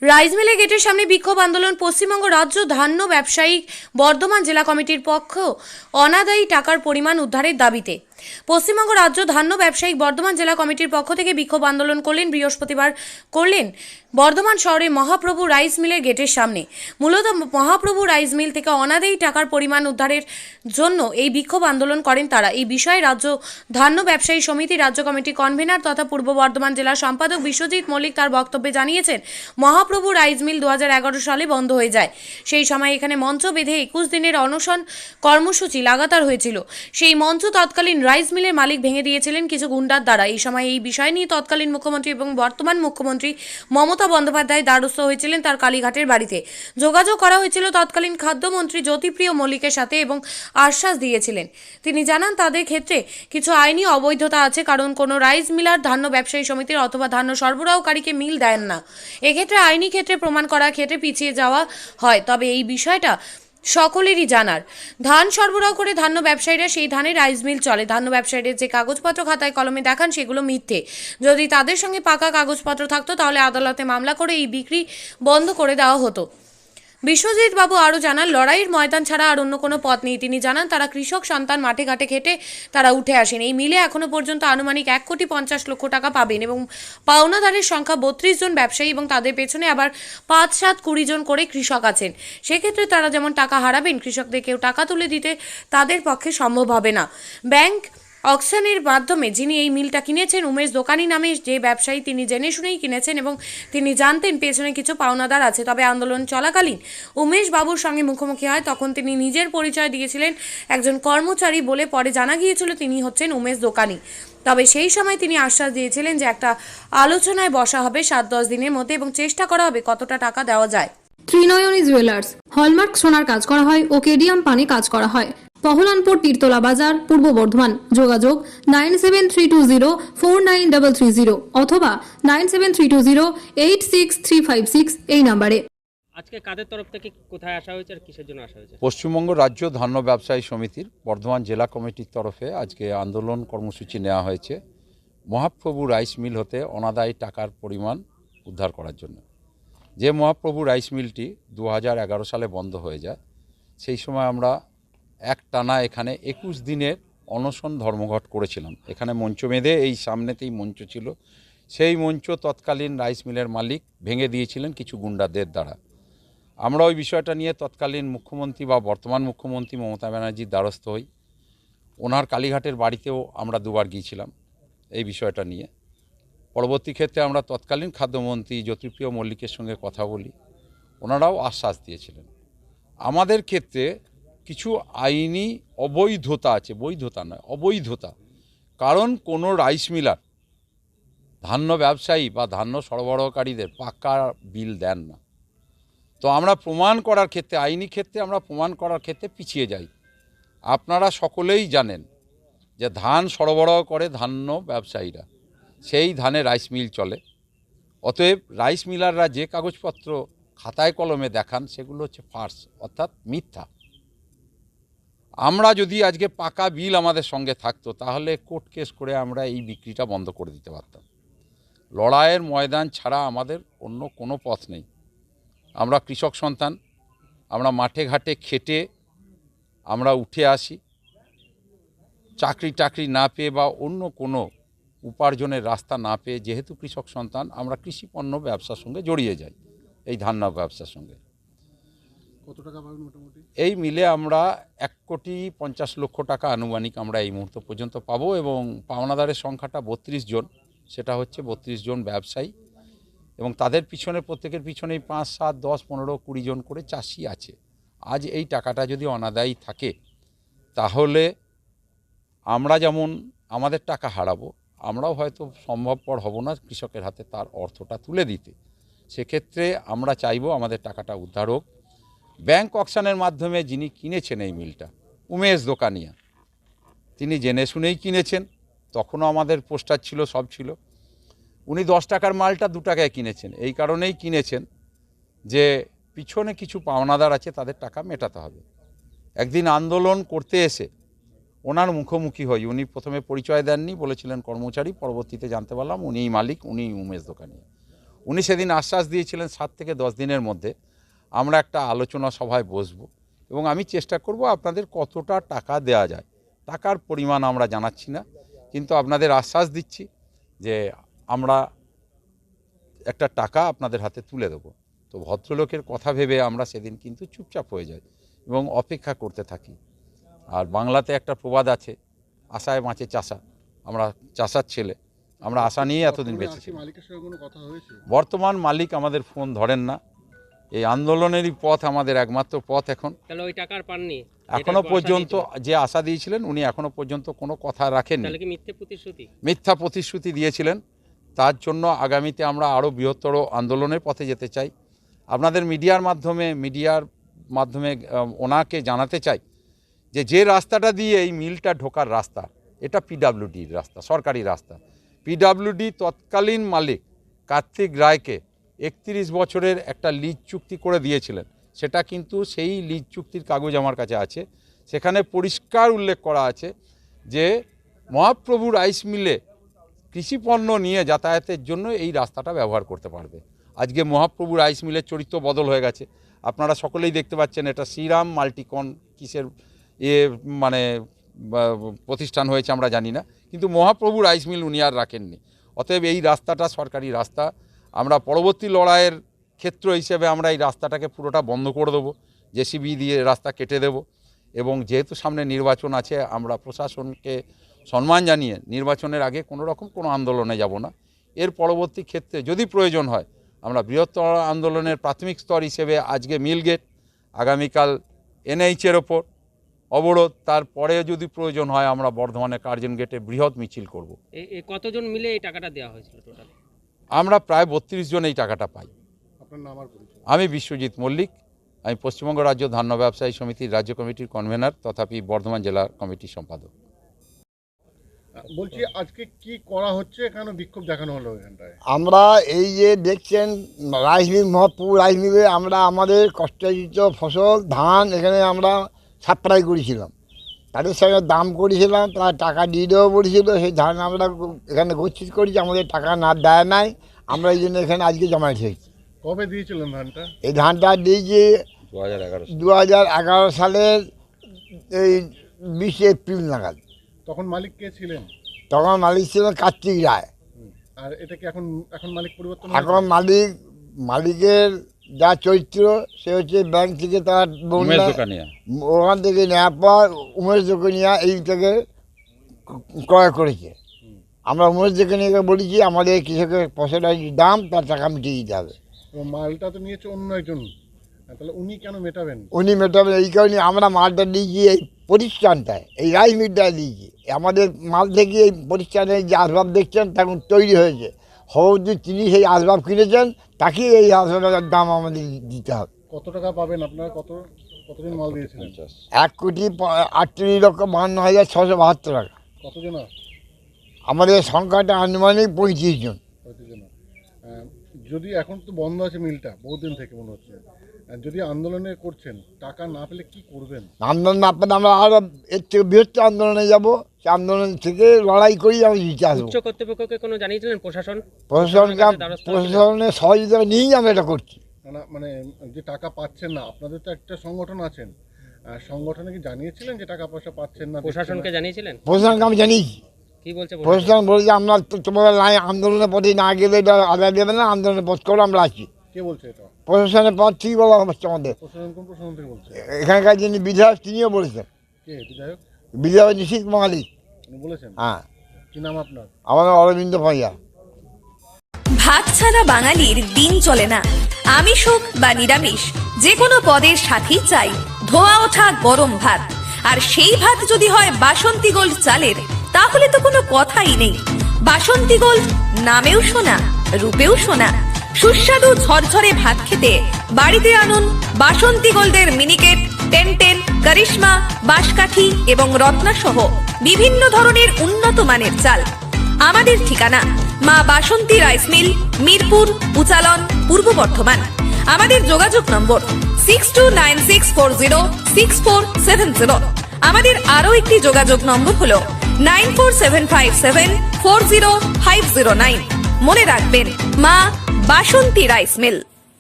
Rice মিলে গেটের সামনে বিক্ষোভ আন্দোলন। পশ্চিমবঙ্গ রাজ্য ধান্য ব্যবসায়িক বর্ধমান জেলা কমিটির পক্ষ অনাদায়ী টাকার পরিমাণ উদ্ধারের দাবিতে পশ্চিমবঙ্গ রাজ্য ধান্য ব্যবসায়িক বর্ধমান জেলা কমিটির পক্ষ থেকে বিক্ষোভ আন্দোলন বৃহস্পতিবার বর্ধমান শহরে মহাপ্রভু রাইস মিলের গেটের সামনে। মূলত মহাপ্রভু রাইস মিল থেকে অনাদায়ী টাকার পরিমাণ উদ্ধারের জন্য এই বিক্ষোভ আন্দোলন করেন তারা। এই বিষয়ে রাজ্য ধান্য ব্যবসায়ী সমিতি রাজ্য কমিটি কনভেনার তথা পূর্ব বর্ধমান জেলার সম্পাদক বিশ্বজিৎ মল্লিক তার বক্তব্যে জানিয়েছেন, মহাপ্রভু রাইস মিল 2011 সালে বন্ধ হয়ে যায়। সেই সময় এখানে মঞ্চ বেঁধে 21 দিনের অনশন কর্মসূচি লাগাতার হয়েছিল। সেই মঞ্চ তৎকালীন রাইস মিলের মালিক ভেঙে দিয়েছিলেন কিছু গুন্ডার দ্বারা। এই সময় এই বিষয় নিয়ে তৎকালীন মুখ্যমন্ত্রী এবং বর্তমান মুখ্যমন্ত্রী মমতা বন্দ্যোপাধ্যায় দ্বারস্থ হয়েছিলেন তার কালীঘাটের বাড়িতে। যোগাযোগ করা হয়েছিল তৎকালীন খাদ্যমন্ত্রী জ্যোতিপ্রিয় মল্লিকের সাথে এবং আশ্বাস দিয়েছিলেন। তিনি জানান তাদের ক্ষেত্রে কিছু আইনি অবৈধতা আছে, কারণ কোনো রাইস মিলার ধান্য ব্যবসায়ী সমিতির অথবা ধান্য সরবরাহকারীকে মিল দেন না। এক্ষেত্রে আইনি ক্ষেত্রে প্রমাণ করার ক্ষেত্রে পিছিয়ে যাওয়া হয়। তবে এই বিষয়টা সকলেরই জানার, ধান সরবরাহ করে ধান্য ব্যবসায়ীরা সেই ধানের রাইস মিল চলে। ধান্য ব্যবসায়ীরা যে কাগজপত্র খাতায় কলমে দেখান সেগুলো মিথ্যে। যদি তাদের সঙ্গে পাকা কাগজপত্র থাকতো তাহলে আদালতে মামলা করে এই বিক্রি বন্ধ করে দেওয়া হতো। বিশ্বজিৎ বাবু আরও জানান, লড়াইয়ের ময়দান ছাড়া আর অন্য কোনো পথ নেই। তিনি জানান তারা কৃষক সন্তান, মাঠে ঘাটে খেটে তারা উঠে আসেন। এই মিলে এখনো পর্যন্ত আনুমানিক 1,50,00,000 টাকা পাবেন এবং পাওনাদারের সংখ্যা 32 জন ব্যবসায়ী এবং তাদের পেছনে আবার 5-7-20 জন করে কৃষক আছেন। সেক্ষেত্রে তারা যেমন টাকা হারাবেন, কৃষকদের কেউ টাকা তুলে দিতে তাদের পক্ষে সম্ভব হবে না। ব্যাংক অকশনের মাধ্যমে যিনি এই মিলটা কিনেছেন, উমেশ দোকানি নামে যে ব্যবসায়ী, তিনি জেনে শুনেই কিনেছেন এবং তিনি জানতেন পেছনে কিছু পাওনাদার আছে। তবে আন্দোলন চলাকালীন উমেশ বাবুর সঙ্গে মুখোমুখি হয়, তখন তিনি নিজের পরিচয় দিয়েছিলেন একজন কর্মচারী বলে। পরে জানা গিয়েছিল তিনি হচ্ছেন উমেশ দোকানি। তবে সেই সময় তিনি আশ্বাস দিয়েছিলেন যে একটা আলোচনায় বসা হবে 7-10 দিনের মধ্যে এবং চেষ্টা করা হবে কতটা টাকা দেওয়া যায়। ত্রিনয়নী জুয়েলার্স হলমার্ক সোনার কাজ করা হয় ও কেডিয়াম পানি কাজ করা হয়। পহলানপুর তীরতলা বাজার, পূর্ব বর্ধমান। যোগাযোগ 9732049330 অথবা 9732086356 এই নম্বরে। আজকে কাদের তরফ থেকে কোথায় আসা হয়েছে আর কিসের জন্য আসা হয়েছে? পশ্চিমবঙ্গ রাজ্য ধান্য ব্যবসায়ী সমিতির বর্ধমান জেলা কমিটির তরফে আজকে আন্দোলন কর্মসূচি নেওয়া হয়েছে মহাপ্রভু রাইস মিল হতে অনাদায়ী টাকার পরিমাণ উদ্ধার করার জন্য। যে মহাপ্রভু রাইস মিলটি 2011 সালে বন্ধ হয়ে যায়, সেই সময় আমরা একটানা এখানে 21 দিনের অনশন ধর্মঘট করেছিলাম। এখানে মঞ্চ বেঁধে, এই সামনেতেই মঞ্চ ছিল, সেই মঞ্চ তৎকালীন রাইস মিলের মালিক ভেঙে দিয়েছিলেন কিছু গুন্ডাদের দ্বারা। আমরা ওই বিষয়টা নিয়ে তৎকালীন মুখ্যমন্ত্রী বা বর্তমান মুখ্যমন্ত্রী মমতা ব্যানার্জির দ্বারস্থ হই। ওনার কালীঘাটের বাড়িতেও আমরা দুবার গিয়েছিলাম এই বিষয়টা নিয়ে। পরবর্তী ক্ষেত্রে আমরা তৎকালীন খাদ্যমন্ত্রী জ্যোতিপ্রিয় মল্লিকের সঙ্গে কথা বলি, ওনারাও আশ্বাস দিয়েছিলেন। আমাদের ক্ষেত্রে কিছু আইনি অবৈধতা আছে, বৈধতা নয়, অবৈধতা। কারণ কোনো রাইস মিলার ধান্য ব্যবসায়ী বা ধান্য সরবরাহকারীদের পাকা বিল দেন না। তো আমরা প্রমাণ করার ক্ষেত্রে, আইনি ক্ষেত্রে আমরা প্রমাণ করার ক্ষেত্রে পিছিয়ে যাই। আপনারা সকলেই জানেন যে ধান সরবরাহ করে ধান্য ব্যবসায়ীরা, সেই ধানে রাইস মিল চলে। অতএব রাইস মিলাররা যে কাগজপত্র খাতায় কলমে দেখান সেগুলো হচ্ছে ফার্স, অর্থাৎ মিথ্যা। আমরা যদি আজকে পাকা বিল আমাদের সঙ্গে থাকতো তাহলে কোর্ট কেস করে আমরা এই বিক্রিটা বন্ধ করে দিতে পারতাম। লড়াইয়ের ময়দান ছাড়া আমাদের অন্য কোনো পথ নেই। আমরা কৃষক সন্তান, আমরা মাঠে ঘাটে খেটে আমরা উঠে আসি। চাকরি টাকরি না পেয়ে বা অন্য কোনো উপার্জনের রাস্তা না পেয়ে, যেহেতু কৃষক সন্তান, আমরা কৃষিপণ্য ব্যবসার সঙ্গে জড়িয়ে যাই, এই ধান্য ব্যবসার সঙ্গে। কত টাকা পাবেন মোটামুটি? এই মিলে আমরা 1,50,00,000 টাকা আনুমানিক আমরা এই মুহূর্ত পর্যন্ত পাবো এবং পাওনাদারের সংখ্যাটা 32 জন। সেটা হচ্ছে 32 জন ব্যবসায়ী এবং তাদের পিছনে, প্রত্যেকের পিছনেই 5, 7, 10, 15, 20 জন করে চাষি আছে। আজ এই টাকাটা যদি অনাদায়ী থাকে তাহলে আমরা যেমন আমাদের টাকা হারাবো, আমরাও হয়তো সম্ভবপর হব না কৃষকের হাতে তার অর্থটা তুলে দিতে। সেক্ষেত্রে আমরা চাইবো আমাদের টাকাটা উদ্ধার হোক। ব্যাংক অকশনের মাধ্যমে যিনি কিনেছেন এই মিলটা, উমেশ দোকানিয়া, তিনি জেনে শুনেই কিনেছেন। তখনও আমাদের পোস্টার ছিল, সব ছিল। উনি 10 টাকার মালটা 2 টাকায় কিনেছেন। এই কারণেই কিনেছেন যে পিছনে কিছু পাওনাদার আছে, তাদের টাকা মেটাতে হবে। একদিন আন্দোলন করতে এসে ওনার মুখোমুখি হই। উনি প্রথমে পরিচয় দেননি, বলেছিলেন কর্মচারী। পরবর্তীতে জানতে পারলাম উনিই মালিক, উনিই উমেশ দোকানিয়া। উনি সেদিন আশ্বাস দিয়েছিলেন 7 থেকে 10 দিনের মধ্যে আমরা একটা আলোচনা সভায় বসবো এবং আমি চেষ্টা করব আপনাদের কতটা টাকা দেয়া যায়। টাকার পরিমাণ আমরা জানাচ্ছি না, কিন্তু আপনাদের আশ্বাস দিচ্ছি যে আমরা একটা টাকা আপনাদের হাতে তুলে দেবো। তো ভদ্রলোকের কথা ভেবে আমরা সেদিন কিন্তু চুপচাপ হয়ে যাই এবং অপেক্ষা করতে থাকি। আর বাংলাতে একটা প্রবাদ আছে, আশায় বাঁচে চাষা। আমরা চাষার ছেলে, আমরা আশা নিয়ে এতদিন বেঁচেছি। মালিকের সঙ্গে কোনো কথা হয়েছে? বর্তমান মালিক আমাদের ফোন ধরেন না। এই আন্দোলনেরই পথ আমাদের একমাত্র পথ এখন। তাহলে ওই টাকার পাননি? এখনো পর্যন্ত যে আশা দিয়েছিলেন উনি এখনো পর্যন্ত কোনো কথা রাখেননি। তাহলে কি মিথ্যে প্রতিশ্রুতি? মিথ্যা প্রতিশ্রুতি দিয়েছিলেন। তার জন্য আগামীতে আমরা আরও বৃহত্তর আন্দোলনের পথে যেতে চাই। আপনাদের মিডিয়ার মাধ্যমে ওনাকে জানাতে চাই যে রাস্তাটা দিয়ে এই মিলটা ঢোকার রাস্তা, এটা পিডাব্লিউডির রাস্তা, সরকারি রাস্তা। পিডাব্লিউডি তৎকালীন মালিক কার্তিক রায়কে 31 বছরের একটা লিজ চুক্তি করে দিয়েছিলেন। সেটা কিন্তু সেই লিজ চুক্তির কাগজ আমার কাছে আছে। সেখানে পরিষ্কার উল্লেখ করা আছে যে মহাপ্রভু রাইস মিলে কৃষিপণ্য নিয়ে যাতায়াতের জন্য এই রাস্তাটা ব্যবহার করতে পারবে। আজকে মহাপ্রভু রাইস মিলের চরিত্র বদল হয়ে গেছে। আপনারা সকলেই দেখতে পাচ্ছেন এটা শ্রীরাম মাল্টিকন কিসের প্রতিষ্ঠান হয়েছে আমরা জানি না, কিন্তু মহাপ্রভু রাইস মিল উনি আর রাখেননি। অতএব এই রাস্তাটা সরকারি রাস্তা। আমরা পরবর্তী লড়াইয়ের ক্ষেত্র হিসেবে আমরা এই রাস্তাটাকে পুরোটা বন্ধ করে দেবো, জেসিবি দিয়ে রাস্তা কেটে দেব। এবং যেহেতু সামনে নির্বাচন আছে, আমরা প্রশাসনকে সম্মান জানিয়ে নির্বাচনের আগে কোনো আন্দোলনে যাব না। এর পরবর্তী ক্ষেত্রে যদি প্রয়োজন হয় আমরা বৃহত্তর আন্দোলনের প্রাথমিক স্তর হিসেবে আজকে মিলগেট, আগামীকাল এনএইচের ওপর অবরোধ, তারপরে যদি প্রয়োজন হয় আমরা বর্ধমানের কার্জন গেটে বৃহৎ মিছিল করব। কতজন মিলে এই টাকাটা দেওয়া হয়েছিল টোটাল? আমরা প্রায় 32 জন এই টাকাটা পাই। আপনার নাম আর পরিচয়? আমি বিশ্বজিৎ মল্লিক, আমি পশ্চিমবঙ্গ রাজ্য ধান্য ব্যবসায়ী সমিতির রাজ্য কমিটির কনভেনার তথাপি বর্ধমান জেলা কমিটির সম্পাদক। বলছি আজকে কি করা হচ্ছে, কেন বিক্ষোভ দেখানো হলো এখানটায়? আমরা এই যে দেখছেন রাইস মিল, মহাপ্রভু রাইস মিলে আমরা আমাদের কষ্টার্জিত ফসল ধান এখানে আমরা সাপ্লাই করেছিলাম, তাদের সঙ্গে দাম করেছিলাম, তারা টাকা দিয়ে দেবো বলেছিল। সেই ধান আমরা এখানে গচ্ছিত করেছি, আমাদের টাকা না দেয় নাই, আমরা এই জন্য এখানে আজকে জমা রেখেছি। কবে দিয়েছিলেন ধানটা? এই ধানটা দিয়েছি 2011 সালের এই 20 এপ্রিল নাগাদ। তখন মালিক কে ছিলেন? তখন মালিক ছিলেন কার্তিক রায়। আর এটা কি এখন মালিক পরিবর্তন? এখন মালিকের যা চরিত্র সে হচ্ছে ব্যাংক থেকে তার ওখান থেকে নেওয়ার পর উমেশ দোকানিয়া এইটাকে ক্রয় করেছে। আমরা উমেশ দোকানিয়াকে বলেছি আমাদের কৃষকের ফসলের দাম তার টাকা মিটিয়ে দিতে হবে। মালটা তো নিয়েছে অন্য একজন, তাহলে উনি কেন মেটাবেন? উনি মেটাবেন এই কারণে আমরা মালটা দিয়েছি এই প্রতিষ্ঠানটায়, এই রাইস মিলটায় দিয়েছি। আমাদের মাল থেকে এই প্রতিষ্ঠানের যে আসবাব দেখছেন তখন তৈরি হয়েছে, হয়তো তিনি সেই আসবাব কিনেছেন, তাকেই এই আসবাবের দাম আমাদের দিতে হবে। কত টাকা পাবেন আপনারা? কতদিন মাল দিয়েছিলেন? 1,58,52,672 টাকা। কতজন? আমাদের সংখ্যাটা আনুমানিক 35 জন। যদি এখন তো বন্ধ আছে মিলটা বহুদিন থেকে মনে হচ্ছে, যদি আন্দোলনে করছেন টাকা না পেলে কি করবেন? আন্দোলন না পেলে আমরা আরো এর থেকে বৃহত্তর আন্দোলনে যাব, সে আন্দোলন থেকে লড়াই করি আমি জিতে আসবো। উচ্চ কর্তৃপক্ষকে কোনো জানিয়েছিলেন? প্রশাসনের সহযোগিতা নিয়েই আমরা এটা করছি। না মানে যে টাকা পাচ্ছেন না, আপনাদের তো একটা সংগঠন আছেন, সংগঠনে কি জানিয়েছিলেন যে টাকা পয়সা পাচ্ছেন না? প্রশাসনকে জানিয়েছিলেন? প্রশাসনকে আমি জানিয়েছি। কি বলছে প্রশাসন? বলেছে আমরা তোমাদের আন্দোলনের পথে না গেলে এটা আদায় দেবে না, আন্দোলনের পথ করে আমরা আছি। কে বলছে এটা? প্রশাসনের পথ ঠিক বলা হচ্ছে আমাদের। প্রশাসন কোন প্রশাসন থেকে বলছে? এখানকার যিনি বিধায়ক তিনিও বলেছেন। কে বিধায়ক? বিধায়ক নিশীথ মহালিক উনি বলেছেন? হ্যাঁ। কি নাম আপনার? আমার অরবিন্দ ভাইয়া। ভাত ছাড়া বাঙালির দিন চলে না। আমিষ হোক বা নিরামিষ, যে কোনো পদের সাথেই চাই ধোয়া ওঠা গরম ভাত। আর সেই ভাত যদি হয় বাসন্তী গোল্ড চালের, তাহলে তো কোনো কথাই নেই। বাসন্তী গোল্ড নামেও শোনা, রূপেও শোনা। সুস্বাদু ঝরঝরে ভাত খেতে বাড়িতে আনুন বাসন্তী গোল্ডের মিনিকেট, 1010, করিশ্মা, বাঁশকাঠি এবং রত্না সহ বিভিন্ন ধরনের উন্নত মানের চাল। আমাদের ঠিকানা মা বাসন্তী রাইস মিল, মিরপুর, উচালন, পূর্ব বর্ধমান। আমাদের যোগাযোগ নম্বর 6296406470। আমাদের আরো একটি যোগাযোগ নম্বর হলো 9475740509। মনে রাখবেন, মা বাসন্তী রাইস মিল।